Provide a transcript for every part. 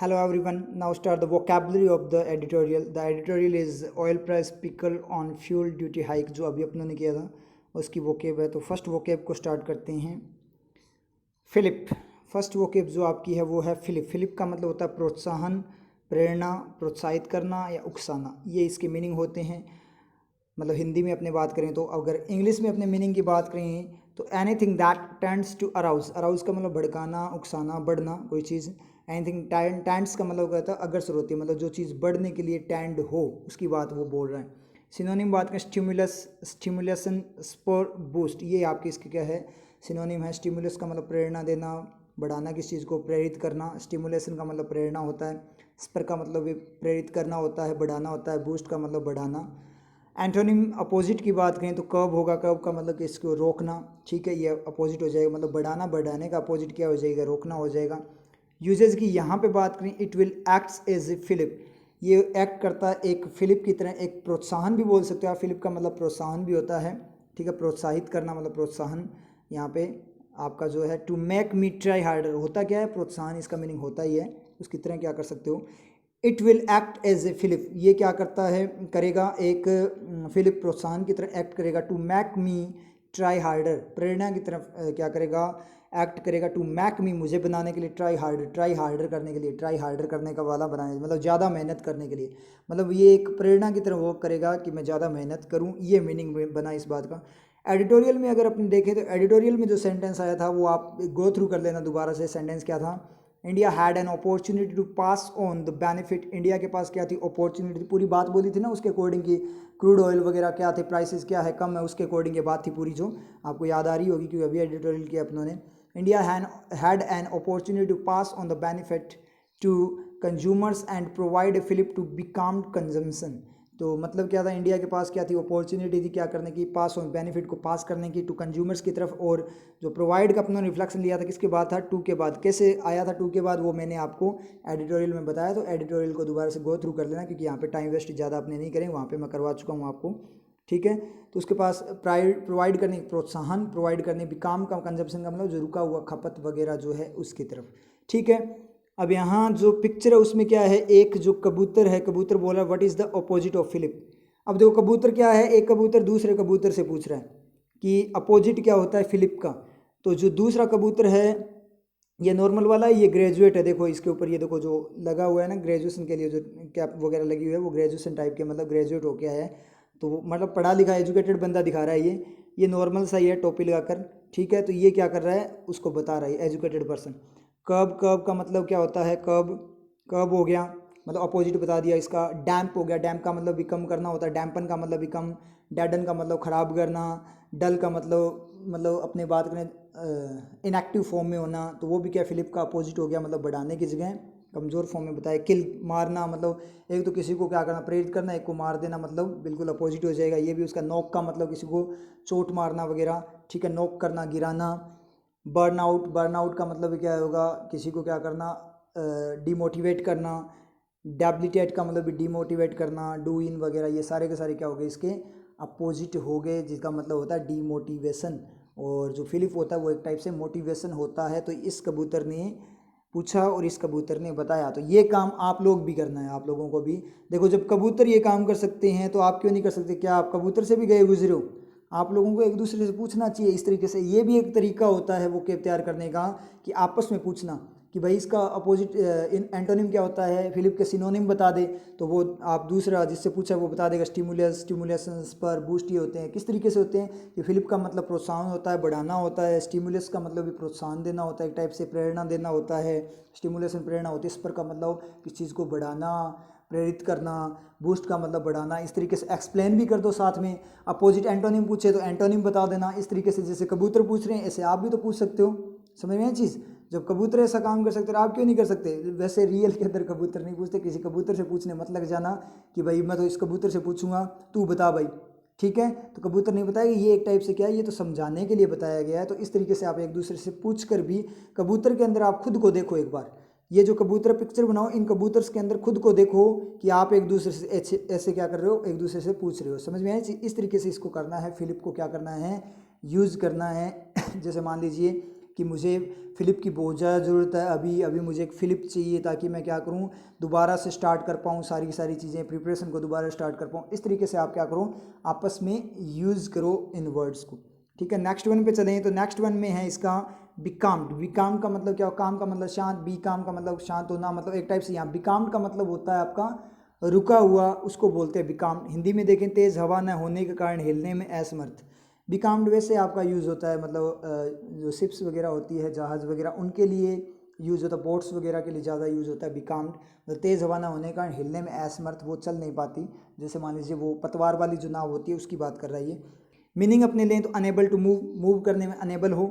Hello everyone. Now start the vocabulary of the editorial. The editorial is oil price pickle on fuel duty hike जो अभी अपनों ने किया था उसकी वोकेब है। तो फर्स्ट वोकेब को स्टार्ट करते हैं। फिलिप। फर्स्ट वोकेब जो आपकी है वो है फिलिप। फिलिप का मतलब होता है प्रोत्साहन, प्रेरणा, प्रोत्साहित करना या उकसाना। ये इसके मीनिंग होते हैं। मतलब हिंदी में अपने बात करें तो अगर इंग्लिश में अपने मीनिंग की बात करें तो anything that tends to arouse. Arouse का मतलब भड़काना, उकसाना, बढ़ना कोई चीज़। एनीथिंग टेंड्स का मतलब कहता है अग्रसर होती है, मतलब जो चीज़ बढ़ने के लिए टेंड हो उसकी बात वो बोल रहा है। सिनोनिम बात करें स्टिमुलस, स्टिमुलेशन, स्पर, बूस्ट। ये आपके इसके क्या है सिनोनिम है। स्टिमुलस का मतलब प्रेरणा देना, बढ़ाना, किसी चीज़ को प्रेरित करना। स्टिमुलेशन का मतलब प्रेरणा होता है। स्पर का मतलब प्रेरित करना होता है, बढ़ाना होता है। बूस्ट का मतलब बढ़ाना। एंटोनिम अपोजिट की बात करें तो कर्व होगा। कर्व का मतलब कि इसको रोकना, ठीक है, ये अपोजिट हो जाएगा। मतलब बढ़ाना, बढ़ाने का अपोजिट क्या हो जाएगा, रोकना हो जाएगा। यूजेज की यहाँ पे बात करें it will acts as a fillip. ये एक्ट करता है एक फिलिप की तरह। एक प्रोत्साहन भी बोल सकते हो आप। फिलिप का मतलब प्रोत्साहन भी होता है, ठीक है। प्रोत्साहित करना मतलब प्रोत्साहन। यहाँ पे आपका जो है to make me try harder होता क्या है, प्रोत्साहन, इसका मीनिंग होता ही है। उसकी तरह क्या कर सकते हो, it will act as a fillip. ये क्या करता है, करेगा, एक फिलिप प्रोत्साहन की तरह एक्ट करेगा। To make me try harder, प्रेरणा की तरफ क्या करेगा, एक्ट करेगा। टू मैक मी, मुझे बनाने के लिए। ट्राई हार्डर, ट्राई हार्डर करने के लिए। ट्राई हार्डर करने का वाला बनाने, मतलब ज़्यादा मेहनत करने के लिए। मतलब ये एक प्रेरणा की तरह वो करेगा कि मैं ज़्यादा मेहनत करूँ। ये मीनिंग बना इस बात का। एडिटोरियल में अगर अपन देखें तो एडिटोरियल में जो सेंटेंस आया था वो आप गो थ्रू कर लेना दोबारा से। सेंटेंस क्या था, India had an opportunity to pass on the benefit. India के पास क्या थी, अपॉर्चुनिटी। पूरी बात बोली थी ना उसके अकॉर्डिंग की क्रूड ऑयल वगैरह क्या थे, प्राइसेस क्या है, कम है, उसके अकॉर्डिंग ये बात थी पूरी, जो आपको याद आ रही होगी क्योंकि अभी एडिटोरियल किया अपनों ने। India had an opportunity to pass on the benefit to consumers and provide a fillip to become consumption. तो मतलब क्या था, इंडिया के पास क्या थी, अपॉर्चुनिटी थी क्या करने की, पास ऑन, बेनिफिट को पास करने की टू कंज्यूमर्स की तरफ। और जो प्रोवाइड का अपना रिफ्लेक्शन लिया था किसके बाद था, टू के बाद। कैसे आया था टू के बाद वो मैंने आपको एडिटोरियल में बताया। तो एडिटोरियल को दोबारा से गो थ्रू कर लेना क्योंकि यहाँ पे टाइम वेस्ट ज़्यादा अपने नहीं करें, वहाँ पे मैं करवा चुका हूँ आपको, ठीक है। तो उसके पास प्रोवाइड करने, प्रोत्साहन, प्रोवाइड करने, बिकाम का कंजप्शन का मतलब जो रुका हुआ खपत वगैरह जो है उसकी तरफ, ठीक है। अब यहाँ जो पिक्चर है उसमें क्या है, एक जो कबूतर है, कबूतर बोल रहा है what is the opposite of fillip. अब देखो कबूतर क्या है, एक कबूतर दूसरे कबूतर से पूछ रहा है कि अपोजिट क्या होता है फिलिप का। तो जो दूसरा कबूतर है ये नॉर्मल वाला है, ये ग्रेजुएट है। देखो इसके ऊपर ये देखो जो लगा हुआ है ना ग्रेजुएशन के लिए जो कैप वगैरह लगी हुई है वो ग्रेजुएशन टाइप के, मतलब ग्रेजुएट हो गया है। तो मतलब पढ़ा लिखा एजुकेटेड बंदा दिखा रहा है ये नॉर्मल सा ही है टोपी लगाकर, ठीक है। तो ये क्या कर रहा है, उसको बता रहा है एजुकेटेड पर्सन। कब, कब का मतलब क्या होता है, कब, कब हो गया, मतलब अपोजिट बता दिया इसका। डैम्प हो गया, डैम्प का मतलब बिकम करना होता है। डैम्पन का मतलब बिकम। डैडन का मतलब ख़राब करना। डल का मतलब अपने बात करें इनएक्टिव फॉर्म में होना। तो वो भी क्या फिलिप का अपोजिट हो गया, मतलब बढ़ाने की जगह कमज़ोर फॉर्म में बताया। किल, मारना, मतलब एक तो किसी को क्या करना, प्रेरित करना, एक को मार देना, मतलब बिल्कुल अपोजिट हो जाएगा ये भी उसका। नॉक का मतलब किसी को चोट मारना वगैरह, ठीक है, नॉक करना, गिराना। बर्नआउट, बर्नआउट का मतलब क्या होगा, किसी को क्या करना, डिमोटिवेट करना। डेबिलिटेट का मतलब भी डिमोटिवेट करना। डू इन वगैरह ये सारे के सारे क्या हो गए, इसके अपोजिट हो गए, जिसका मतलब होता है डीमोटिवेशन। और जो फिलिप होता है वो एक टाइप से मोटिवेशन होता है। तो इस कबूतर ने पूछा और इस कबूतर ने बताया। तो ये काम आप लोग भी करना है, आप लोगों को भी। देखो जब कबूतर ये काम कर सकते हैं तो आप क्यों नहीं कर सकते, क्या आप कबूतर से भी गए गुजरे हो। आप लोगों को एक दूसरे से पूछना चाहिए इस तरीके से। ये भी एक तरीका होता है वो केप तैयार करने का, कि आपस में पूछना कि भाई इसका अपोजिट एंटोनिम क्या होता है, फिलिप के सिनोनिम बता दे। तो वो आप दूसरा जिससे पूछा वो बता देगा। स्टिमुलस, स्टिमुलेशन, पर, बूस्ट, ये होते हैं किस तरीके से होते हैं कि फिलिप का मतलब प्रोत्साहन होता है, बढ़ाना होता है। स्टिमुलस का मतलब भी प्रोत्साहन देना होता है, एक टाइप से प्रेरणा देना होता है। स्टिमुलेशन प्रेरणा होती है। स्पर का मतलब किस चीज़ को बढ़ाना, प्रेरित करना। बूस्ट का मतलब बढ़ाना। इस तरीके से एक्सप्लेन भी कर दो साथ में। अपोजिट एंटोनिम पूछे तो एंटोनिम बता देना। इस तरीके से जैसे कबूतर पूछ रहे हैं ऐसे आप भी तो पूछ सकते हो। समझ में ये चीज़, जब कबूतर ऐसा काम कर सकते हैं आप क्यों नहीं कर सकते। वैसे रियल के अंदर कबूतर नहीं पूछते, किसी कबूतर से पूछने मत लग जाना कि भाई मैं तो इस कबूतर से पूछूंगा तू बता भाई, ठीक है। तो कबूतर नहीं बताएगा, ये एक टाइप से क्या है, ये तो समझाने के लिए बताया गया है। तो इस तरीके से आप एक दूसरे से पूछ कर भी कबूतर के अंदर आप खुद को देखो एक बार। ये जो कबूतर पिक्चर बनाओ, इन कबूतर्स के अंदर खुद को देखो कि आप एक दूसरे से ऐसे ऐसे क्या कर रहे हो, एक दूसरे से पूछ रहे हो। समझ में आया, इस तरीके से इसको करना है। फिलिप को क्या करना है, यूज़ करना है। जैसे मान लीजिए कि मुझे फ़्लिप की बहुत ज़्यादा ज़रूरत है, अभी अभी मुझे एक फ़्लिप चाहिए ताकि मैं क्या करूँ, दोबारा से स्टार्ट कर पाऊँ सारी की सारी चीज़ें, प्रिपरेशन को दोबारा स्टार्ट कर पाऊँ। इस तरीके से आप क्या करो, आपस में यूज़ करो इन वर्ड्स को, ठीक है। नेक्स्ट वन पे चलें तो नेक्स्ट वन में है इसका बिकाम्ड। बिकाम्ड का मतलब क्या हो, काम का मतलब शांत, बी काम का मतलब शांत होना, मतलब एक टाइप से यहाँ बिकाम्ड का मतलब होता है आपका रुका हुआ, उसको बोलते हैं बिकाम्ड। हिंदी में देखें तेज़ हवा न होने के कारण हिलने में असमर्थ। बिकाम्ड वैसे आपका यूज़ होता है मतलब जो शिप्स वगैरह होती है, जहाज़ वगैरह, उनके लिए यूज़ होता है, बोट्स वगैरह के लिए ज़्यादा यूज़ होता है बिकाम्ड। मतलब तेज़ हवा ना होने के कारण हिलने में असमर्थ, वो चल नहीं पाती। जैसे मान लीजिए वो पतवार वाली जो नाव होती है उसकी बात कर रहा है ये। मीनिंग अपने लें तो अनेबल टू मूव, मूव करने में अनेबल हो।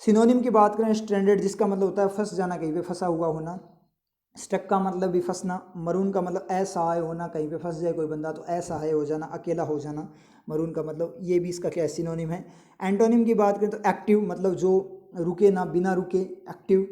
सिनोनिम की बात करें स्ट्रैंडेड, जिसका मतलब होता है फंस जाना, कहीं पे फंसा हुआ होना। स्टक का मतलब भी फंसना। मरून का मतलब असहाय होना, कहीं पे फंस जाए कोई बंदा तो असहाय हो जाना, अकेला हो जाना। मरून का मतलब ये भी इसका क्या सिनोनिम है। एंटोनिम की बात करें तो एक्टिव, मतलब जो रुके ना, बिना रुके, एक्टिव।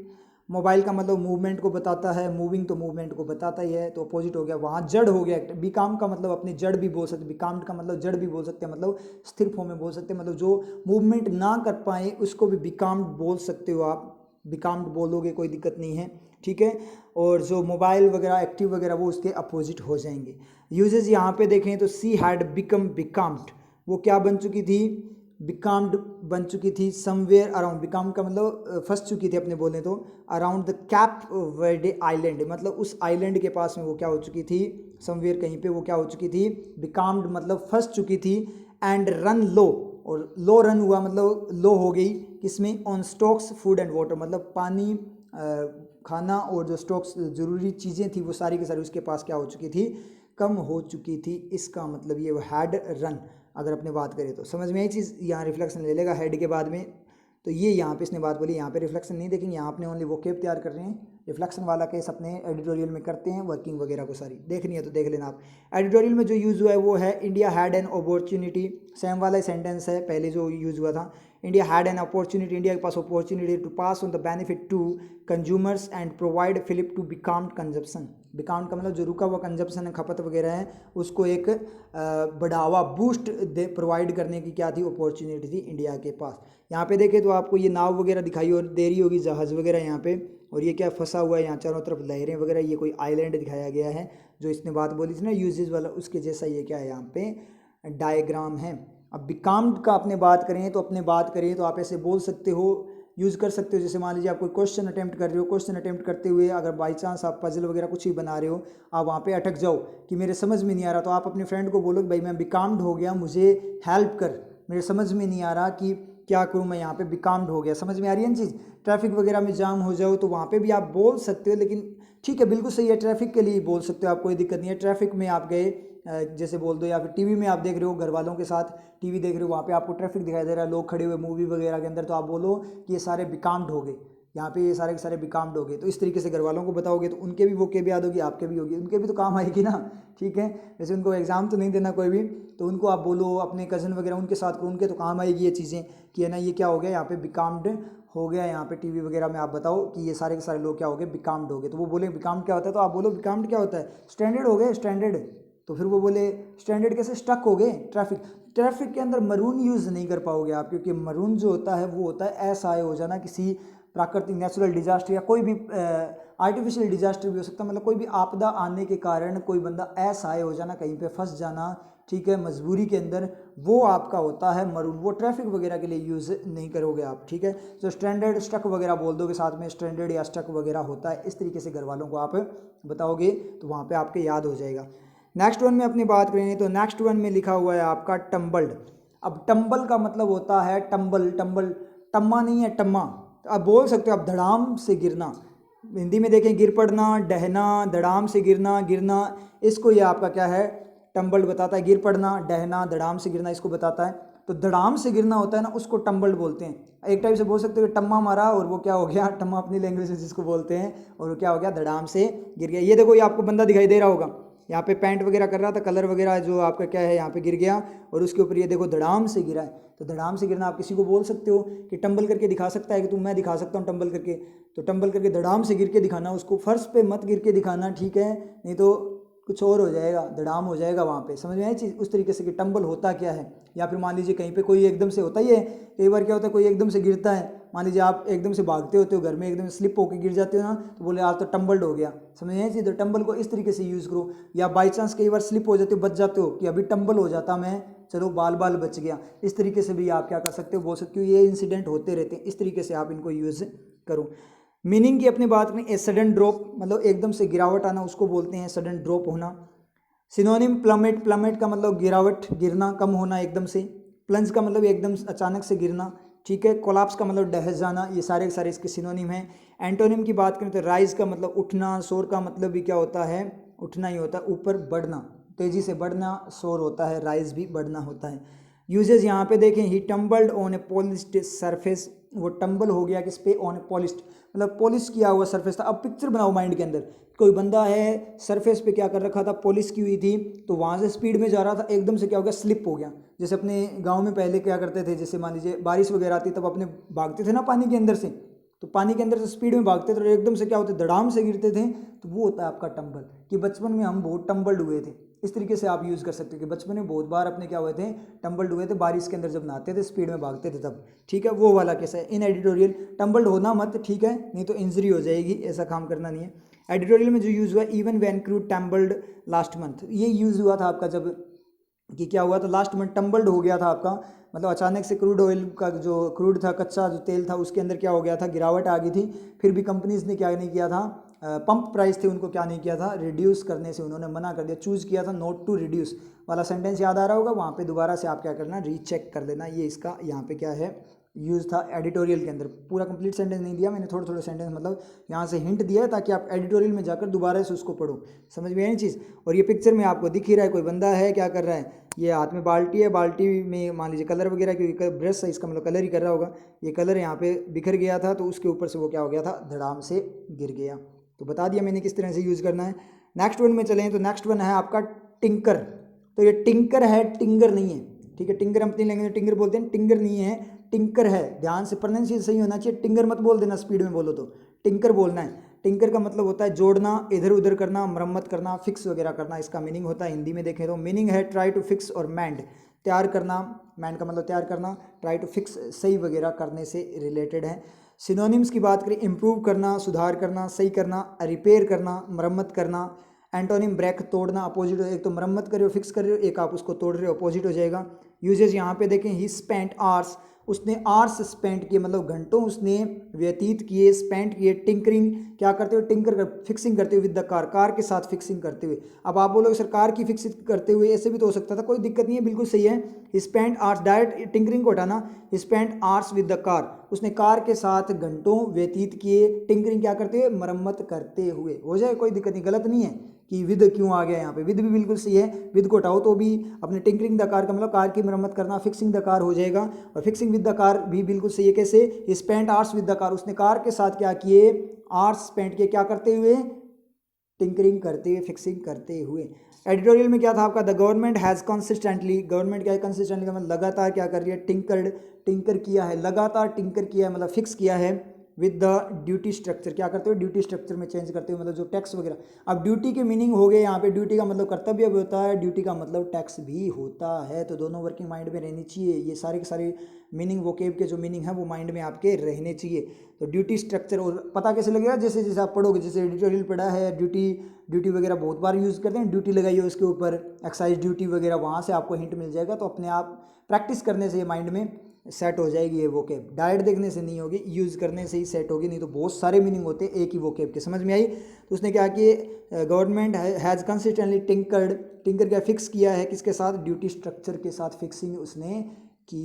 मोबाइल का मतलब मूवमेंट को बताता है, मूविंग तो मूवमेंट को बताता ही है, तो अपोजिट हो गया वहाँ जड़ हो गया। बिकाम का मतलब अपनी जड़ भी बोल सकते, बिकाम्ड का मतलब जड़ भी बोल सकते हैं, मतलब स्थिर फॉर्म में बोल सकते हैं, मतलब जो मूवमेंट ना कर पाए उसको भी बिकाम्ड बोल सकते हो आप। बिकाम्ड बोलोगे कोई दिक्कत नहीं है, ठीक है। और जो मोबाइल वगैरह एक्टिव वगैरह वो उसके अपोजिट हो जाएंगे। यूजेज यहाँ पे देखें तो सी हैड बिकम बिकाम्ड, वो क्या बन चुकी थी, बिकाम्ड बन चुकी थी। समवेयर अराउंड, बिकाम का मतलब फंस चुकी थी अपने बोले तो। Around the cap Verde island, मतलब उस आइलैंड के पास में वो क्या हो चुकी थी, समवेयर कहीं पे वो क्या हो चुकी थी, बिकाम्ड मतलब फंस चुकी थी। एंड रन लो, और लो रन हुआ मतलब लो हो गई किसमें, on stocks food and water, मतलब पानी, खाना और जो स्टॉक्स ज़रूरी चीज़ें थी वो सारी की सारी उसके पास क्या हो चुकी थी, कम हो चुकी थी। इसका मतलब ये वो हैड रन, अगर अपने बात करें तो समझ में आई चीज़। यहाँ रिफ्लेक्शन ले लेगा हेड के बाद में, तो ये यहाँ पे इसने बात बोली, यहाँ पे रिफ्लेक्शन नहीं देखेंगे, यहाँ अपने ओनली वोकेब तैयार कर रहे हैं। रिफ्लेक्शन वाला केस अपने एडिटोरियल में करते हैं, वर्किंग वगैरह को सारी देखनी है तो देख लेना आप। एडिटोरियल में जो यूज़ हुआ है वो है India had an opportunity, same वाला सेंटेंस है पहले जो यूज़ हुआ था। India had an opportunity, India के पास opportunity to pass on the benefit to consumers and provide fillip to बिकाम्ड कंजप्शन। बिकाम्ड का मतलब जो रुका हुआ कंजप्शन है, खपत वगैरह है, उसको एक बढ़ावा, बूस्ट दे प्रोवाइड करने की क्या थी, अपॉर्चुनिटी थी इंडिया के पास। यहाँ पे देखें तो आपको ये नाव वगैरह दिखाई और दे रही होगी, जहाज़ वगैरह यहाँ पे, और ये क्या फंसा हुआ है यहाँ चारों तरफ लहरें वगैरह, ये कोई आइलैंड दिखाया गया है जो इसने बात बोली थी ना यूजेज वाला, उसके जैसा ये क्या है यहाँ पे डायग्राम है। अब बिकाम्ड का अपने बात करें तो आप ऐसे बोल सकते हो, यूज़ कर सकते हो। जैसे मान लीजिए आप कोई क्वेश्चन अटेम्प्ट कर रहे हो, क्वेश्चन अटेम्प्ट करते हुए अगर बाई चांस आप पजल वगैरह कुछ ही बना रहे हो, आप वहाँ पे अटक जाओ कि मेरे समझ में नहीं आ रहा, तो आप अपने फ्रेंड को बोलो कि भाई मैं बिकाम्ड हो गया, मुझे हेल्प कर, मेरे समझ में नहीं आ रहा कि क्या करूँ मैं, यहाँ पे बिकाम्ड हो गया। समझ में आ रही है ना चीज़। ट्रैफिक वगैरह में जाम हो जाओ तो वहाँ पे भी आप बोल सकते हो, लेकिन ठीक है बिल्कुल सही है, ट्रैफिक के लिए बोल सकते हो आप, कोई दिक्कत नहीं है। ट्रैफिक में आप गए जैसे बोल दो, या फिर टीवी में आप देख रहे हो घर वालों के साथ टीवी देख रहे हो, वहाँ पे आपको ट्रैफिक दिखाई दे रहा है, लोग खड़े हुए मूवी वगैरह के अंदर, तो आप बोलो कि ये सारे बिकाम्ड हो गए, यहाँ पे ये सारे के सारे बिकाम्ड हो गए। तो इस तरीके से घर वालों को बताओगे तो उनके भी वो के भी याद होगी, आपके भी होगी, उनके भी तो काम आएगी ना, ठीक है। वैसे उनको एग्जाम तो नहीं देना कोई भी, तो उनको आप बोलो अपने कज़न वगैरह उनके साथ करो, उनके तो काम आएगी ये चीज़ें कि है ना ये क्या हो गया यहाँ पे बिकाम्ड हो गया। यहाँ पे टीवी वगैरह में आप बताओ कि ये सारे के सारे लोग क्या हो गए, बिकाम्ड हो गए। तो वो बोले बिकाम्ड क्या होता है, तो आप बोलो बिकाम्ड क्या होता है, स्टैंडर्ड हो गए, स्टैंडर्ड। तो फिर वो बोले स्टैंडर्ड कैसे, स्टक हो गए। ट्रैफिक के अंदर मरून यूज़ नहीं कर पाओगे आप, क्योंकि मरून जो होता है वो होता है असहाय हो जाना, किसी प्राकृतिक नेचुरल डिजास्टर या कोई भी आर्टिफिशियल डिजास्टर भी हो सकता है, मतलब कोई भी आपदा आने के कारण कोई बंदा असहाय हो जाना, कहीं पे फंस जाना, ठीक है, मजबूरी के अंदर, वो आपका होता है मरून। वो ट्रैफिक वगैरह के लिए यूज़ नहीं करोगे आप, ठीक है। तो स्टैंडर्ड स्टक वगैरह बोल दोगे साथ में, स्टैंडर्ड या स्टक वगैरह होता है। इस तरीके से घर वालों को आप बताओगे तो वहाँ पे आपके याद हो जाएगा। नेक्स्ट वन में अपनी बात करेंगे तो नेक्स्ट वन में लिखा हुआ है आपका टम्बल्ड। अब टम्बल का मतलब होता है टम्बल, टम्बल टम्मा नहीं है, टम्मा। आप बोल सकते हो आप धड़ाम से गिरना, हिंदी में देखें गिर पड़ना, डहना, धड़ाम से गिरना, गिरना, इसको ये आपका क्या है, टम्बल्ड बताता है। गिर पड़ना, डहना, धड़ाम से गिरना इसको बताता है। तो धड़ाम से गिरना होता है ना, उसको टम्बल्ड बोलते हैं। एक टाइप से बोल सकते हो टम्मा मारा और वो क्या हो गया, टम्मा अपनी लैंग्वेज में जिसको बोलते हैं, और वो क्या हो गया, धड़ाम से गिर गया। ये देखो ये आपको बंदा दिखाई दे रहा होगा, यहाँ पे पैंट वगैरह कर रहा था, कलर वगैरह जो आपका क्या है यहाँ पे गिर गया, और उसके ऊपर ये देखो धड़ाम से गिरा है। तो धड़ाम से गिरना आप किसी को बोल सकते हो कि टंबल करके दिखा सकता है कि तुम, मैं दिखा सकता हूँ टंबल करके, तो टंबल करके धड़ाम से गिर के दिखाना, उसको फर्श पे मत गिर के दिखाना, ठीक है, नहीं तो कुछ और हो जाएगा, धड़ाम हो जाएगा वहाँ पे। समझ में आई चीज़। उस तरीके से कि टंबल होता क्या है। या फिर मान लीजिए कहीं पे कोई एकदम से होता ही है, कई बार क्या होता है कोई एकदम से गिरता है मान लीजिए आप एकदम से भागते होते हो घर में, एकदम स्लिप होकर गिर जाते हो ना, तो बोले आज तो टम्बल्ड हो गया, समझ नहीं चाहिए। तो टम्बल को इस तरीके से यूज़ करो। या बाई चांस कई बार स्लिप हो जाते हो, बच जाते हो कि अभी टम्बल हो जाता मैं, चलो बाल बाल बच गया, इस तरीके से भी आप क्या कर सकते हो, बोल सकते हो ये इंसिडेंट होते रहते हैं, इस तरीके से आप इनको यूज़ करो। मीनिंग की अपनी बात करें, ए सडन ड्रॉप मतलब एकदम से गिरावट आना, उसको बोलते हैं सडन ड्रॉप होना। सिनोनिम प्लमेट, प्लमेट का मतलब गिरावट, गिरना, कम होना एकदम से। प्लंज का मतलब एकदम अचानक से गिरना, ठीक है। कोलाप्स का मतलब ढह जाना, ये सारे के सारे इसके सिनोनिम हैं। एंटोनिम की बात करें तो राइज का मतलब उठना, शोर का मतलब भी क्या होता है, उठना ही होता है, ऊपर बढ़ना, तेजी से बढ़ना शोर होता है, राइज भी बढ़ना होता है। यूजेस यहाँ पे देखें, he tumbled on a polished surface, वो टम्बल हो गया किस पे, ऑन ए पॉलिश्ड मतलब पॉलिश किया हुआ सरफेस था। अब पिक्चर बनाओ माइंड के अंदर, कोई बंदा है सरफेस पे क्या कर रखा था, पॉलिश की हुई थी, तो वहाँ से स्पीड में जा रहा था, एकदम से क्या हो गया, स्लिप हो गया। जैसे अपने गांव में पहले क्या करते थे, जैसे मान लीजिए बारिश वगैरह आती तब अपने भागते थे ना पानी के अंदर से, तो पानी के अंदर से स्पीड में भागते थे और एकदम से क्या होते, धड़ाम से गिरते थे, तो वो होता है आपका टम्बल। कि बचपन में हम बहुत टम्बल्ड हुए थे, इस तरीके से आप यूज़ कर सकते हो कि बचपन में बहुत बार अपने क्या हुए थे, टम्बल्ड हुए थे, बारिश के अंदर जब नहाते थे, स्पीड में भागते थे तब, ठीक है। वो वाला कैसा है, इन एडिटोरियल टम्बल्ड होना मत, ठीक है, नहीं तो इंजरी हो जाएगी, ऐसा काम करना नहीं है। एडिटोरियल में जो यूज़ हुआ, even when crude tumbled last month, ये यूज़ हुआ था आपका जब कि क्या हुआ था, लास्ट मंथ टम्बल्ड हो गया था आपका, मतलब अचानक से क्रूड ऑयल का जो क्रूड था, कच्चा जो तेल था, उसके अंदर क्या हो गया था, गिरावट आ गई थी। फिर भी कंपनीज ने क्या नहीं किया था, पंप प्राइस थे उनको क्या नहीं किया था, रिड्यूस करने से उन्होंने मना कर दिया, चूज़ किया था नोट टू रिड्यूस वाला सेंटेंस याद आ रहा होगा, वहाँ पे दोबारा से आप क्या करना, रीचेक कर लेना। ये इसका यहाँ पे क्या है, यूज़ था एडिटोरियल के अंदर। पूरा कंप्लीट सेंटेंस नहीं दिया मैंने, थोड़े थोड़े सेंटेंस मतलब यहाँ से हिंट दिया है ताकि आप एडिटोरियल में जाकर दोबारा से उसको पढ़ो, समझ में आई चीज़। और ये पिक्चर में आपको दिख ही रहा है, कोई बंदा है क्या कर रहा है, ये हाथ में बाल्टी है, बाल्टी में मान लीजिए कलर वगैरह, क्योंकि ब्रश है इसका मतलब कलर ही कर रहा होगा, ये कलर यहाँ पे बिखर गया था, तो उसके ऊपर से वो क्या हो गया था, धड़ाम से गिर गया। तो बता दिया मैंने किस तरह से यूज़ करना है। नेक्स्ट वन में चलें तो नेक्स्ट वन है आपका टिंकर। तो ये टिंकर है, टिंगर नहीं है, ठीक है। टिंकर हम अपनी लैंग्वेज में टिंगर बोलते हैं, टिंगर नहीं है, टिंकर है। ध्यान से प्रोनाउंसिएशन सही होना चाहिए, टिंगर मत बोल देना स्पीड में बोलो तो, टिंकर बोलना है। टिंकर का मतलब होता है जोड़ना, इधर उधर करना, मरम्मत करना, फिक्स वगैरह करना, इसका मीनिंग होता है। हिंदी में देखें तो मीनिंग है ट्राई टू फिक्स और मैंड, तैयार करना, मैंड का मतलब तैयार करना, ट्राई टू फिक्स सही वगैरह करने से रिलेटेड है। सिनोनिम्स की बात करें, इम्प्रूव करना, सुधार करना, सही करना, रिपेयर करना, मरम्मत करना। एंटोनिम ब्रेक, तोड़ना, अपोजिट, एक तो मरम्मत कर रहे हो, फिक्स कर रहे हो, एक आप उसको तोड़ रहे हो, अपोजिट हो जाएगा। यूजेज यहाँ पे देखें, ही स्पेंट आवर्स, उसने आवर्स स्पेंड किए मतलब घंटों उसने व्यतीत किए, स्पेंड किए, टिंकरिंग, क्या करते हुए, टिंकर कर, फिक्सिंग करते हुए, विद द कार, कार के साथ फिक्सिंग करते हुए। अब आप बोलोगे सर कार की फिक्सिंग करते हुए, ऐसे भी तो हो सकता था, कोई दिक्कत नहीं है, बिल्कुल सही है। स्पेंड आवर्स, डायरेक्ट टिंकरिंग को हटाना, spend hours with the car, उसने कार के साथ घंटों व्यतीत किए, टिंकरिंग क्या करते हुए, मरम्मत करते हुए, हो जाए कोई दिक्कत नहीं, गलत नहीं है कि विद क्यों आ गया यहाँ पे, विद भी बिल्कुल सही है, विद को हटाओ तो भी अपने टिंकरिंग द कार का मतलब कार की मरम्मत करना, फिक्सिंग द कार हो जाएगा, और फिक्सिंग विद द कार भी बिल्कुल सही है। कैसे, spend hours with the car, उसने कार के साथ क्या किए, आवर्स स्पेंड किए, क्या करते हुए, टिंकरिंग करते हुए, फिक्सिंग करते हुए। एडिटोरियल में क्या था आपका, the government has consistently, government क्या है, कंसिस्टेंटली का मतलब लगातार क्या कर रही है, टिंकर्ड, टिंकर किया है, लगातार टिंकर किया है मतलब फिक्स किया है, विद द ड्यूटी स्ट्रक्चर, क्या करते हो, ड्यूटी स्ट्रक्चर में चेंज करते हो, मतलब जो टैक्स वगैरह। अब ड्यूटी के मीनिंग हो गए यहाँ पे, ड्यूटी का मतलब कर्तव्य भी होता है, ड्यूटी का मतलब टैक्स भी होता है, तो दोनों वर्किंग माइंड में रहनी चाहिए। ये सारे के सारे मीनिंग वोकेब के जो मीनिंग है वो माइंड में आपके रहने चाहिए। तो ड्यूटी स्ट्रक्चर, और पता कैसे लगेगा, जैसे जैसे आप पढ़ोगे, जैसे एडिटोरियल पढ़ा है, ड्यूटी, ड्यूटी वगैरह बहुत बार यूज़ करते हैं, ड्यूटी लगाइए उसके ऊपर, एक्साइज ड्यूटी वगैरह, वहाँ से आपको हिंट मिल जाएगा। तो अपने आप प्रैक्टिस करने से ये माइंड में सेट हो जाएगी ये वोकेब, डायरेक्ट देखने से नहीं होगी, यूज़ करने से ही सेट होगी, नहीं तो बहुत सारे मीनिंग होते हैं एक ही वोकेब के। समझ में आई। तो उसने क्या कि गवर्नमेंट हैज़ कंसिस्टेंटली टिंकर्ड, टिंकर क्या फिक्स किया है, किसके साथ, ड्यूटी स्ट्रक्चर के साथ फिक्सिंग उसने की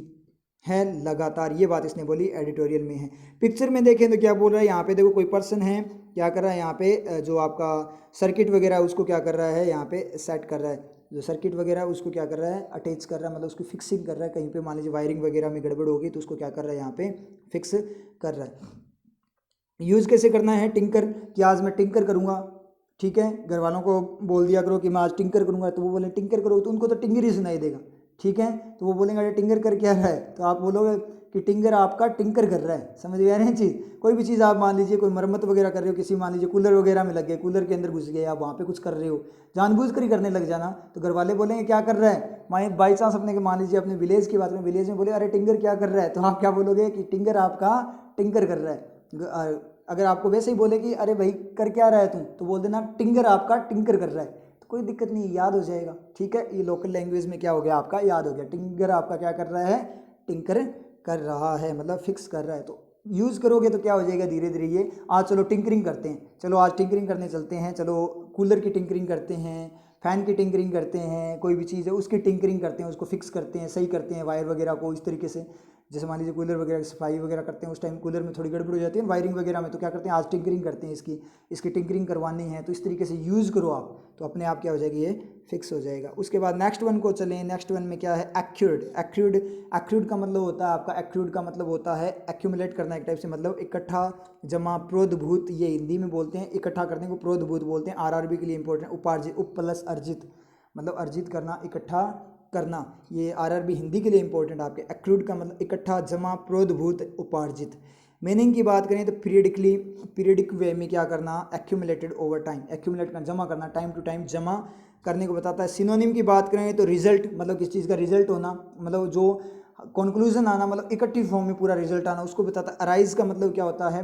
है लगातार, ये बात इसने बोली, एडिटोरियल में है। पिक्चर में देखें तो क्या बोल रहा है यहाँ पे, देखो कोई पर्सन है, क्या कर रहा है यहाँ पे, जो आपका सर्किट वगैरह है उसको क्या कर रहा है यहाँ पे सेट कर रहा है, जो सर्किट वगैरह है उसको क्या कर रहा है, अटैच कर रहा है, मतलब उसकी फिक्सिंग कर रहा है। कहीं पे मान लीजिए वायरिंग वगैरह में गड़बड़ होगी तो उसको क्या कर रहा है, यहाँ पे फिक्स कर रहा है। यूज़ कैसे करना है, टिंकर, कि आज मैं टिंकर करूँगा, ठीक है। घर वालों को बोल दिया करो कि मैं आज टिंकर करूँगा, तो वो बोले टिंकर करो, तो उनको तो टिंगर ही सुनाई देगा, ठीक है। तो वो बोलेंगे अरे टिंगर कर क्या रहा है, तो आप बोलोगे कि टिंगर आपका टिंकर कर रहा है। समझ में आ रही है चीज़। कोई भी चीज़ आप मान लीजिए, कोई मरम्मत वगैरह कर रहे हो, किसी मान लीजिए कूलर वगैरह में लग गए, कूलर के अंदर घुस गए, आप वहाँ पे कुछ कर रहे हो, जानबूझ कर ही करने लग जाना, तो घर वाले बोलेंगे क्या कर रहा है। बाई चांस अपने मान लीजिए अपने विलेज की बात में, विलेज में बोले अरे टिंगर क्या कर रहा है, तो आप क्या बोलोगे कि टिंगर आपका टिंकर कर रहा है। अगर आपको वैसे ही बोले कि अरे भाई कर क्या रहा है तुम, तो बोल देना टिंगर आपका टिंकर कर रहा है, तो कोई दिक्कत नहीं, याद हो जाएगा। ठीक है, ये लोकल लैंग्वेज में क्या हो गया आपका, याद हो गया। टिंगर आपका क्या कर रहा है, टिंकर कर रहा है, मतलब फिक्स कर रहा है। तो यूज़ करोगे तो क्या हो जाएगा धीरे धीरे ये। आज चलो टिंकरिंग करते हैं, चलो आज टिंकरिंग करने चलते हैं, चलो कूलर की टिंकरिंग करते हैं, फ़ैन की टिंकरिंग करते हैं, कोई भी चीज़ है उसकी टिंकरिंग करते हैं, उसको फिक्स करते हैं, सही करते हैं वायर वगैरह को इस तरीके से। जैसे मान लीजिए कूलर वगैरह की सफाई वगैरह करते हैं, उस टाइम कूलर में थोड़ी गड़बड़ हो जाती है वायरिंग वगैरह में, तो क्या करते हैं आज टिंकरिंग करते हैं, इसकी टिंकरिंग करवानी है, तो इस तरीके से यूज़ करो आप, तो अपने आप क्या हो जाएगी, ये फिक्स हो जाएगा। उसके बाद नेक्स्ट वन को चलें। नेक्स्ट वन में क्या है, एक्यूर्ड। एक्यूर्ड का मतलब होता है आपका, एक्यूर्ड का मतलब होता है एक्यूमुलेट करना एक टाइप से, मतलब इकट्ठा जमा प्रोद्भूत, ये हिंदी में बोलते हैं, इकट्ठा करने को प्रोद्भूत बोलते हैं। आरआरबी के लिए इंपॉर्टेंट, उपार्जित, उप प्लस अर्जित, मतलब अर्जित करना, इकट्ठा करना, ये आरआरबी हिंदी के लिए इंपॉर्टेंट आपके। एक्रूड का मतलब इकट्ठा जमा प्रोद्भूत उपार्जित। मीनिंग की बात करें तो पीरियडिक वे में क्या करना, एक्यूमुलेटेड ओवर टाइम, एक्यूमुलेट करना, जमा करना, टाइम टू टाइम जमा करने को बताता है। सिनोनिम की बात करें तो रिजल्ट, मतलब किस चीज़ का रिजल्ट होना, मतलब जो कंक्लूजन आना, मतलब इकट्ठी फॉर्म में पूरा रिजल्ट आना, उसको बताता है। अराइज का मतलब क्या होता है,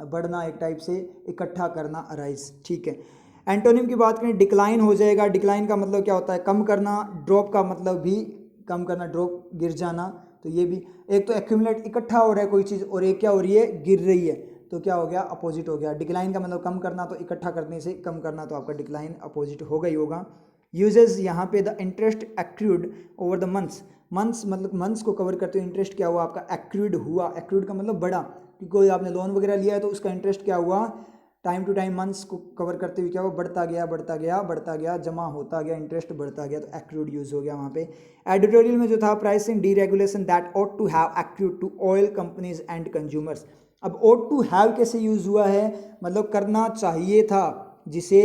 बढ़ना एक टाइप से, इकट्ठा करना, अराइज। ठीक है, एंटोनिम की बात करें डिक्लाइन हो जाएगा। डिक्लाइन का मतलब क्या होता है, कम करना। ड्रॉप का मतलब भी कम करना, ड्रॉप गिर जाना, तो ये भी एक तो एक्यूमुलेट इकट्ठा हो रहा है कोई चीज़, और एक क्या हो रही है, गिर रही है, तो क्या हो गया, अपोजिट हो गया। डिक्लाइन का मतलब कम करना, तो इकट्ठा करने से कम करना, तो आपका डिक्लाइन अपोजिट होगा ही होगा। यूजेस यहाँ पे the interest accrued over the months मतलब मंथ्स को कवर करते हुए इंटरेस्ट क्या हुआ आपका, एक्रूड हुआ। एक्रूड का मतलब बढ़ा, कि कोई आपने लोन वगैरह लिया है तो उसका इंटरेस्ट क्या हुआ, टाइम टू टाइम मंथ्स को कवर करते हुए क्या हुआ, बढ़ता गया बढ़ता गया बढ़ता गया, जमा होता गया, इंटरेस्ट बढ़ता गया, तो एक्रूड यूज़ हो गया वहाँ पे। एडिटोरियल में जो था, pricing deregulation that ought to have accrued to oil companies and consumers. अब ऑट टू हैव कैसे यूज़ हुआ है, मतलब करना चाहिए था, जिसे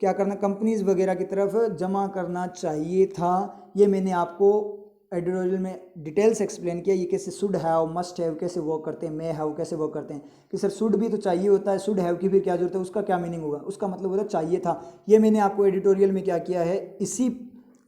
क्या करना, कंपनीज वगैरह की तरफ जमा करना चाहिए था। ये मैंने आपको एडिटोरियल में डिटेल्स एक्सप्लेन किया, ये कैसे शुड हैव, मस्ट हैव कैसे वर्क करते हैं, मे हैव कैसे वर्क करते हैं, कि सर शुड भी तो चाहिए होता है, शुड हैव की फिर क्या जरूरत है, उसका क्या मीनिंग होगा, उसका मतलब होता है चाहिए था। ये मैंने आपको एडिटोरियल में क्या किया है, इसी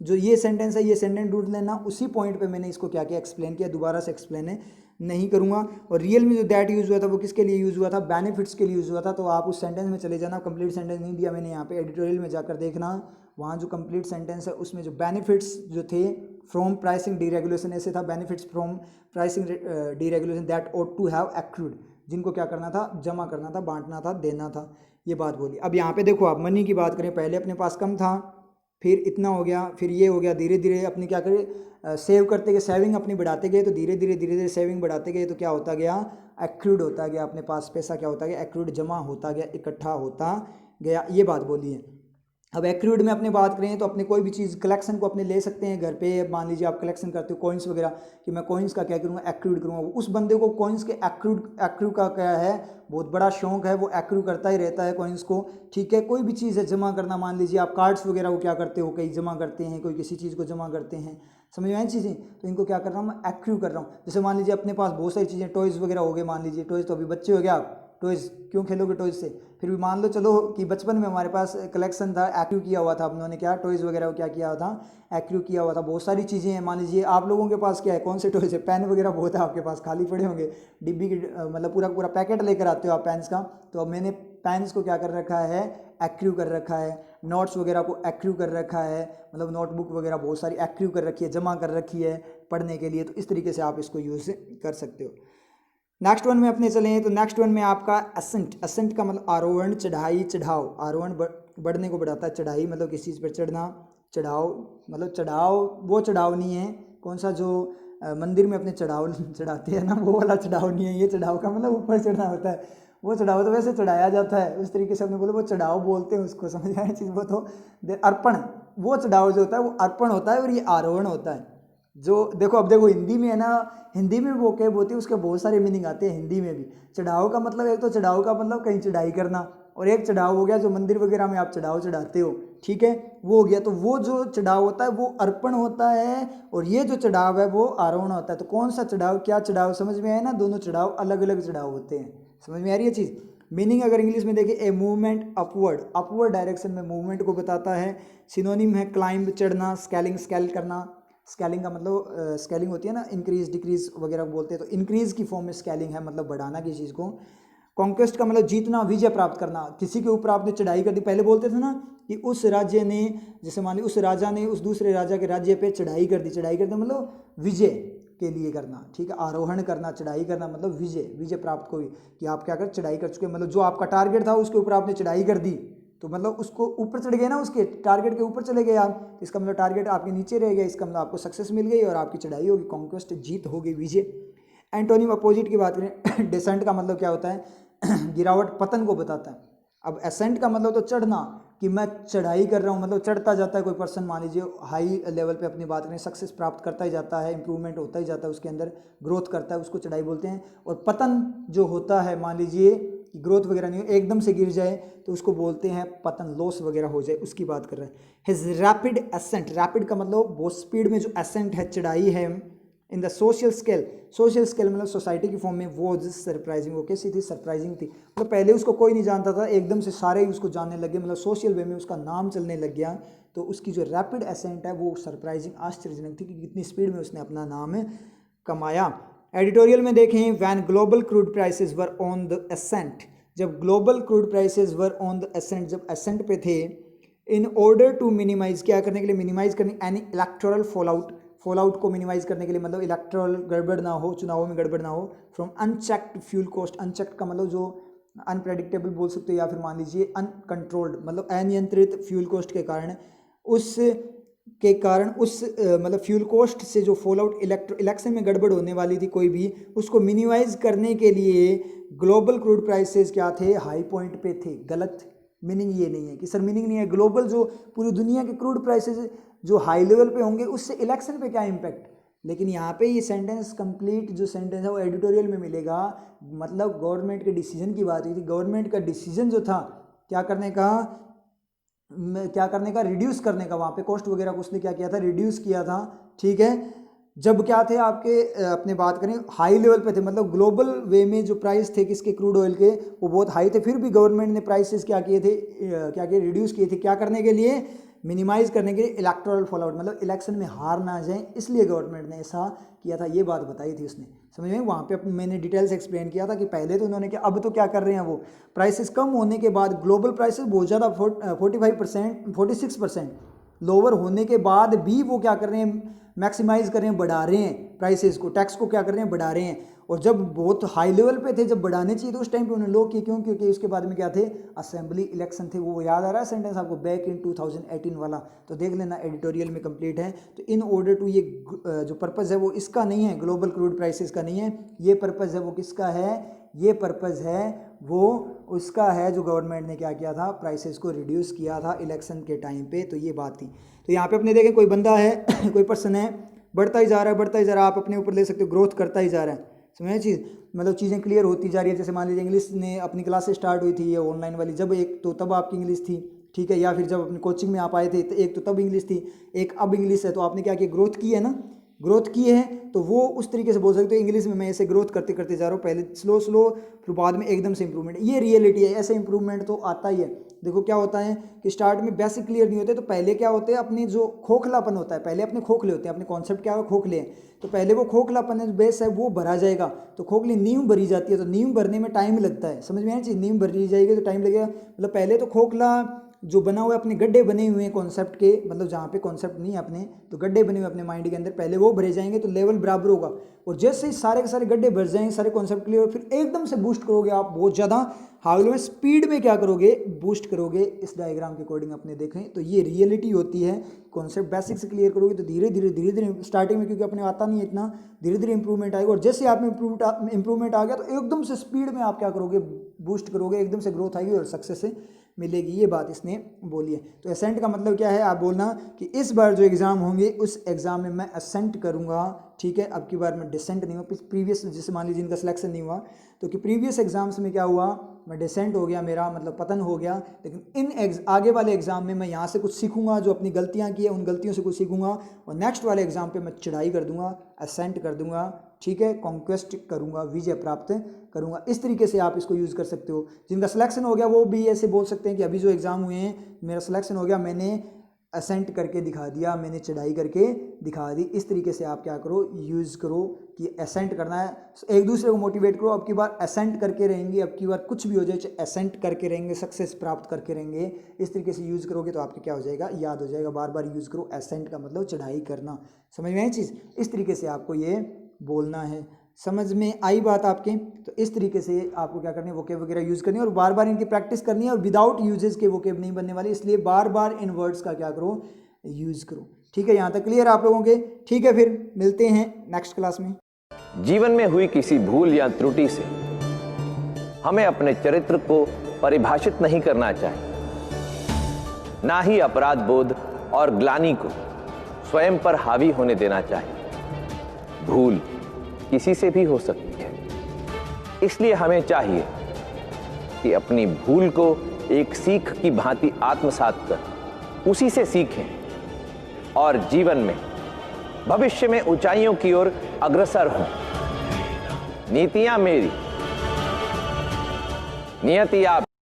जो ये सेंटेंस है, ये सेंटेंस ढूंढ लेना, उसी पॉइंट पे मैंने इसको क्या किया, एक्सप्लेन किया, दोबारा से एक्सप्लेन नहीं करूँगा। और रियल में जो दैट यूज़ हुआ था वो किसके लिए यूज़ हुआ था, बेनिफिट्स के लिए यूज़ हुआ था। तो आप उस सेंटेंस में चले जाना, कंप्लीट सेंटेंस नहीं दिया मैंने यहाँ पे, एडिटोरियल में जाकर देखना, वहाँ जो कंप्लीट सेंटेंस है उसमें जो बेनिफिट्स जो थे फ्रॉम प्राइसिंग डीरेगुलेशन, ऐसे था, benefits from pricing deregulation that ought to have accrued, जिनको क्या करना था, जमा करना था, बांटना था, देना था, ये बात बोली। अब यहाँ पे देखो आप मनी की बात करें, पहले अपने पास कम था, फिर इतना हो गया, फिर ये हो गया, धीरे धीरे अपने क्या करें, सेव करते गए, सेविंग अपनी बढ़ाते गए, तो धीरे धीरे सेविंग बढ़ाते गए, तो क्या होता गया, एक्रूड होता गया, अपने पास पैसा क्या होता गया, एक्रूड जमा होता गया, इकट्ठा होता गया, ये बात बोली है। अब एक्रूड में अपने बात करें तो अपने कोई भी चीज़ कलेक्शन को अपने ले सकते हैं घर पे। मान लीजिए आप कलेक्शन करते हो कॉइन्स वगैरह, कि मैं कॉइन्स का क्या करूँगा, एक्रूड करूँगा। उस बंदे को कॉइन्स के एक्रू का क्या है, बहुत बड़ा शौक है, वो एक्रू करता ही रहता है कॉइन्स को। ठीक है, कोई भी चीज़ है जमा करना, मान लीजिए आप कार्ड्स वगैरह को क्या करते हो, कहीं जमा करते हैं, कोई किसी चीज़ को जमा करते हैं, समझ में आई चीज़ें, तो इनको क्या कर रहा हूँ मैं, एक्रू कर रहा हूँ। जैसे मान लीजिए अपने पास बहुत सारी चीज़ें, टॉयज़ वगैरह हो गए, मान लीजिए टॉयज़, तो अभी बच्चे हो गया आप, टॉयज़ क्यों खेलोगे टॉयज़ से, फिर भी मान लो चलो कि बचपन में हमारे पास कलेक्शन था, एक्रू किया हुआ था हम लोगों ने, क्या टॉयज़ वगैरह को क्या किया हुआ था, एक्रू किया हुआ था। बहुत सारी चीज़ें हैं, मान लीजिए आप लोगों के पास क्या है, कौन से टॉयज़ है, पेन वगैरह बहुत है आपके पास, खाली पड़े होंगे डिब्बी की, मतलब पूरा पूरा पैकेट लेकर आते हो आप पेन्स का। तो अब मैंने पेन्स को क्या कर रखा है, एक्रू कर रखा है। नोट्स वगैरह को एक्रू कर रखा है, मतलब नोटबुक वगैरह बहुत सारी एक्रू कर रखी है, जमा कर रखी है पढ़ने के लिए। तो इस तरीके से आप इसको यूज़ कर सकते हो। नेक्स्ट वन में अपने चले, तो नेक्स्ट वन में आपका असेंट का मतलब आरोहण, चढ़ाई, चढ़ाव। आरोहण बढ़ने को बढ़ाता है, चढ़ाई मतलब किसी चीज़ पर चढ़ना, चढ़ाव मतलब चढ़ाव, वो चढ़ाव नहीं है कौन सा जो मंदिर में अपने चढ़ाव चढ़ाते हैं ना, वो वाला चढ़ाव नहीं है। ये चढ़ाव का मतलब ऊपर चढ़ना होता है, वो चढ़ाव तो वैसे चढ़ाया जाता है, उस तरीके से अपने बोले वो चढ़ाव बोलते हैं उसको, समझ आए चीज़। वो तो अर्पण, वो चढ़ाव जो होता है वो अर्पण होता है, और ये आरोहण होता है। जो देखो, अब देखो हिंदी में है ना, हिंदी में वो क्या बोलती है, उसके बहुत सारे मीनिंग आते हैं हिंदी में भी। चढ़ाव का मतलब, एक तो चढ़ाव का मतलब कहीं चढ़ाई करना, और एक चढ़ाव हो गया जो मंदिर वगैरह में आप चढ़ाव चढ़ाते हो, ठीक है, वो हो गया। तो वो जो चढ़ाव होता है वो अर्पण होता है, और ये जो चढ़ाव है वो आरोहण होता है। तो कौन सा चढ़ाव, क्या चढ़ाव, समझ में आया ना, दोनों चढ़ाव अलग अलग चढ़ाव होते हैं, समझ में आ रही है चीज़। मीनिंग अगर इंग्लिश में देखें, ए मूवमेंट अपवर्ड डायरेक्शन में मूवमेंट को बताता है। सिनोनिम है क्लाइंब, चढ़ना, स्केलिंग, स्केल करना, स्केलिंग का मतलब स्केलिंग होती है ना, इंक्रीज डिक्रीज वगैरह बोलते हैं, तो इंक्रीज की फॉर्म में स्केलिंग है, मतलब बढ़ाना किसी चीज़ को। कॉन्क्वेस्ट का मतलब जीतना, विजय प्राप्त करना, किसी के ऊपर आपने चढ़ाई कर दी। पहले बोलते थे ना कि उस राज्य ने, जैसे मान ली उस राजा ने उस दूसरे राजा के राज्य पे चढ़ाई कर दी, चढ़ाई कर दी मतलब विजय के लिए करना, ठीक है, आरोहण करना, चढ़ाई करना मतलब विजय, विजय प्राप्त कोई, कि आप क्या कर चढ़ाई कर चुके, मतलब जो आपका टारगेट था उसके ऊपर आपने चढ़ाई कर दी, तो मतलब उसको ऊपर चढ़ गए ना, उसके टारगेट के ऊपर चले गए आप, इसका मतलब टारगेट आपके नीचे रह गया, इसका मतलब आपको सक्सेस मिल गई और आपकी चढ़ाई होगी, कॉन्क्वेस्ट जीत हो गई, विजय। एंटोनिम अपोजिट की बात करें, डिसेंट का मतलब क्या होता है, गिरावट, पतन को बताता है। अब एसेंट का मतलब तो चढ़ना, कि मैं चढ़ाई कर रहा हूँ, मतलब चढ़ता जाता है कोई पर्सन, मान लीजिए हाई लेवल पे अपनी बात करें, सक्सेस प्राप्त करता ही जाता है, इंप्रूवमेंट होता ही जाता है, उसके अंदर ग्रोथ करता है, उसको चढ़ाई बोलते हैं। और पतन जो होता है, मान लीजिए कि ग्रोथ वगैरह नहीं हो, एकदम से गिर जाए तो उसको बोलते हैं पतन, लॉस वगैरह हो जाए, उसकी बात कर रहे हैं। हिज रैपिड एसेंट, रैपिड का मतलब बहुत स्पीड में जो एसेंट है, चढ़ाई है, in the social scale, social scale मतलब सोसाइटी की फॉर्म में, वो सरप्राइजिंग, वो कैसी थी, सरप्राइजिंग थी, मतलब पहले उसको कोई नहीं जानता था, एकदम से सारे ही उसको जानने लगे, मतलब सोशल वे में उसका नाम चलने लग गया, तो उसकी जो रैपिड एसेंट है वो सरप्राइजिंग, आश्चर्यजनक थी कि कितनी स्पीड में उसने अपना नाम कमाया। एडिटोरियल में देखें, when global crude prices were on the ascent, जब global crude prices were on the ascent, जब एसेंट पे थे, इन ऑर्डर टू मिनिमाइज, क्या करने के लिए, मिनिमाइज करने, एनी इलेक्टोरल फॉलआउट, फॉलआउट को मिनिमाइज करने के लिए, मतलब इलेक्ट्रल गड़बड़ ना हो, चुनावों में गड़बड़ ना हो, from unchecked fuel cost, unchecked का मतलब जो अनप्रेडिक्टेबल बोल सकते हो, या फिर मान लीजिए अनकंट्रोल्ड, मतलब अनियंत्रित फ्यूल कॉस्ट के कारण, उस के कारण उस मतलब फ्यूल कॉस्ट से जो फॉल आउट, इलेक्शन में गड़बड़ होने वाली थी कोई भी, उसको मिनिमाइज करने के लिए ग्लोबल क्रूड प्राइसेस क्या थे, हाई पॉइंट पे थे। गलत, मीनिंग ये नहीं है कि सर मीनिंग नहीं है, ग्लोबल जो पूरी दुनिया के क्रूड प्राइसेस जो हाई लेवल पे होंगे उससे इलेक्शन पे क्या इम्पैक्ट, लेकिन यहाँ पे ये सेंटेंस कंप्लीट जो सेंटेंस है वो एडिटोरियल में मिलेगा, मतलब गवर्नमेंट के डिसीजन की बात हुई थी, गवर्नमेंट का डिसीजन जो था क्या करने का, रिड्यूस करने का, वहाँ पे कॉस्ट वगैरह को उसने क्या किया था, रिड्यूस किया था, ठीक है। जब क्या थे आपके अपने बात करें हाई लेवल पे थे, मतलब ग्लोबल वे में जो प्राइस थे किसके, क्रूड ऑयल के, वो बहुत हाई थे, फिर भी गवर्नमेंट ने प्राइसेस क्या किए थे, क्या किए, रिड्यूस किए थे, क्या करने के लिए, मिनिमाइज करने के लिए, इलेक्टोरल फॉलआउट, मतलब इलेक्शन में हार ना जाए, इसलिए गवर्नमेंट ने ऐसा किया था, ये बात बताई थी उसने, समझ में। वहाँ पे मैंने डिटेल्स एक्सप्लेन किया था कि पहले तो उन्होंने क्या, अब तो क्या कर रहे हैं, वो प्राइसेस कम होने के बाद, ग्लोबल प्राइसेस बहुत ज़्यादा 45%, 46% लोअर होने के बाद भी वो क्या कर रहे हैं, मैक्सिमाइज कर रहे हैं, बढ़ा रहे हैं प्राइसेस को, टैक्स को क्या कर रहे हैं, बढ़ा रहे हैं। और जब बहुत हाई लेवल पे थे, जब बढ़ाने चाहिए तो उस टाइम पे उन्होंने लो किए, क्यों, क्योंकि उसके बाद में क्या थे, असेंबली इलेक्शन थे, वो याद आ रहा है सेंटेंस आपको, बैक इन 2018 वाला, तो देख लेना, एडिटोरियल में कंप्लीट है। तो इन ऑर्डर टू, ये जो पर्पज़ है वो इसका नहीं है, ग्लोबल क्रूड प्राइसेस का नहीं है, ये पर्पज़ है वो किसका है, ये पर्पज़ है वो उसका है जो गवर्नमेंट ने क्या किया था, प्राइसेस को रिड्यूस किया था इलेक्शन के टाइम पे, तो ये बात थी। तो यहाँ पे अपने देखें कोई बंदा है कोई पर्सन है, बढ़ता ही जा रहा है, बढ़ता ही जा रहा है, आप अपने ऊपर ले सकते हो, ग्रोथ करता ही जा रहा है, समझे चीज़, मतलब चीज़ें क्लियर होती जा रही है। जैसे मान लीजिए इंग्लिश ने अपनी क्लासेस स्टार्ट हुई थी ये ऑनलाइन वाली, जब एक तो तब आपकी इंग्लिश थी, ठीक है, या फिर जब अपनी कोचिंग में आप आए थे तो एक तो तब इंग्लिश थी, एक अब इंग्लिश है, तो आपने क्या किया, ग्रोथ की है ना, ग्रोथ की है, तो वो उस तरीके से बोल सकते हो इंग्लिश में मैं ऐसे ग्रोथ करते करते जा रहा हूँ, पहले स्लो स्लो, फिर बाद में एकदम से इंप्रूवमेंट, ये रियलिटी है, ऐसे इंप्रूवमेंट तो आता ही है। देखो क्या होता है कि स्टार्ट में बेसिक क्लियर नहीं होते, तो पहले क्या होते हैं, अपने जो खोखलापन होता है, पहले अपने खोखले होते हैं, अपने कॉन्सेप्ट क्या है, खोखले हैं, तो पहले वो खोखलापन है, जो बेस है वो भरा जाएगा, तो खोखली नींव भरी जाती है, तो नींव भरने में टाइम लगता है, समझ में आया चीज़, नींव भरी जाएगी तो टाइम लगेगा, मतलब पहले तो खोखला जो बना हुआ है, अपने गड्ढे बने हुए हैं कॉन्सेप्ट के, मतलब जहाँ पे कॉन्सेप्ट नहीं है अपने, तो गड्ढे बने हुए अपने माइंड के अंदर, पहले वो भरे जाएंगे तो लेवल बराबर होगा, और जैसे ही सारे के सारे गड्ढे भर जाएंगे, सारे कॉन्सेप्ट क्लियर, फिर एकदम से बूस्ट करोगे आप बहुत ज़्यादा हाई लेवल में, स्पीड में क्या करोगे, बूस्ट करोगे। इस डायग्राम के अकॉर्डिंग अपने देखें तो ये रियलिटी होती है, कॉन्सेप्ट बेसिक से क्लियर करोगे तो धीरे धीरे स्टार्टिंग में, क्योंकि अपने आता नहीं है इतना, धीरे धीरे इंप्रूवमेंट आएगा, और जैसे आप में इंप्रूवमेंट आ गया तो एकदम से स्पीड में आप क्या करोगे, बूस्ट करोगे, एकदम से ग्रोथ आएगी और सक्सेस मिलेगी, ये बात इसने बोली है। तो असेंट का मतलब क्या है, आप बोलना कि इस बार जो एग्ज़ाम होंगे उस एग्ज़ाम में मैं असेंट करूँगा, ठीक है, अब की बार मैं डिसेंट नहीं हुआ, प्रीवियस जैसे मान लीजिए इनका सिलेक्शन नहीं हुआ, तो कि प्रीवियस एग्जाम्स में क्या हुआ, मैं डिसेंट हो गया, मेरा मतलब पतन हो गया, लेकिन इन आगे वाले एग्जाम में मैं यहाँ से कुछ सीखूंगा, जो अपनी गलतियाँ की है उन गलतियों से कुछ सीखूंगा, और नेक्स्ट वाले एग्जाम पे मैं चढ़ाई कर दूंगा, असेंट कर दूंगा, ठीक है, कॉन्क्वेस्ट करूंगा, विजय प्राप्त करूंगा। इस तरीके से आप इसको यूज़ कर सकते हो। जिनका सिलेक्शन हो गया वो भी ऐसे बोल सकते हैं कि अभी जो एग्ज़ाम हुए हैं मेरा सिलेक्शन हो गया, मैंने असेंट करके दिखा दिया, मैंने चढ़ाई करके दिखा दी। इस तरीके से आप क्या करो, यूज़ करो कि असेंट करना है, एक दूसरे को मोटिवेट करो। अब की बार असेंट करके रहेंगे, अब की बार कुछ भी हो जाए असेंट करके रहेंगे, सक्सेस प्राप्त करके रहेंगे। इस तरीके से यूज़ करोगे तो आपके क्या हो जाएगा, याद हो जाएगा। बार बार यूज़ करो। असेंट का मतलब चढ़ाई करना। समझ में आई चीज़? इस तरीके से आपको ये बोलना है। समझ में आई बात आपके? तो इस तरीके से आपको क्या करनी है, वोकेब वगैरह यूज़ करनी है और बार बार इनकी प्रैक्टिस करनी है। और विदाउट यूजेस के वोकेब नहीं बनने वाले, इसलिए बार बार इन वर्ड्स का क्या करो, यूज़ करो। ठीक है, यहाँ तक क्लियर आप लोगों के? ठीक है, फिर मिलते हैं नेक्स्ट क्लास में। जीवन में हुई किसी भूल या त्रुटि से हमें अपने चरित्र को परिभाषित नहीं करना चाहिए, ना ही अपराध बोध और ग्लानि को स्वयं पर हावी होने देना चाहिए। भूल किसी से भी हो सकती है, इसलिए हमें चाहिए कि अपनी भूल को एक सीख की भांति आत्मसात कर उसी से सीखें और जीवन में भविष्य में ऊंचाइयों की ओर अग्रसर हों। नीतियां मेरी, नियति आप।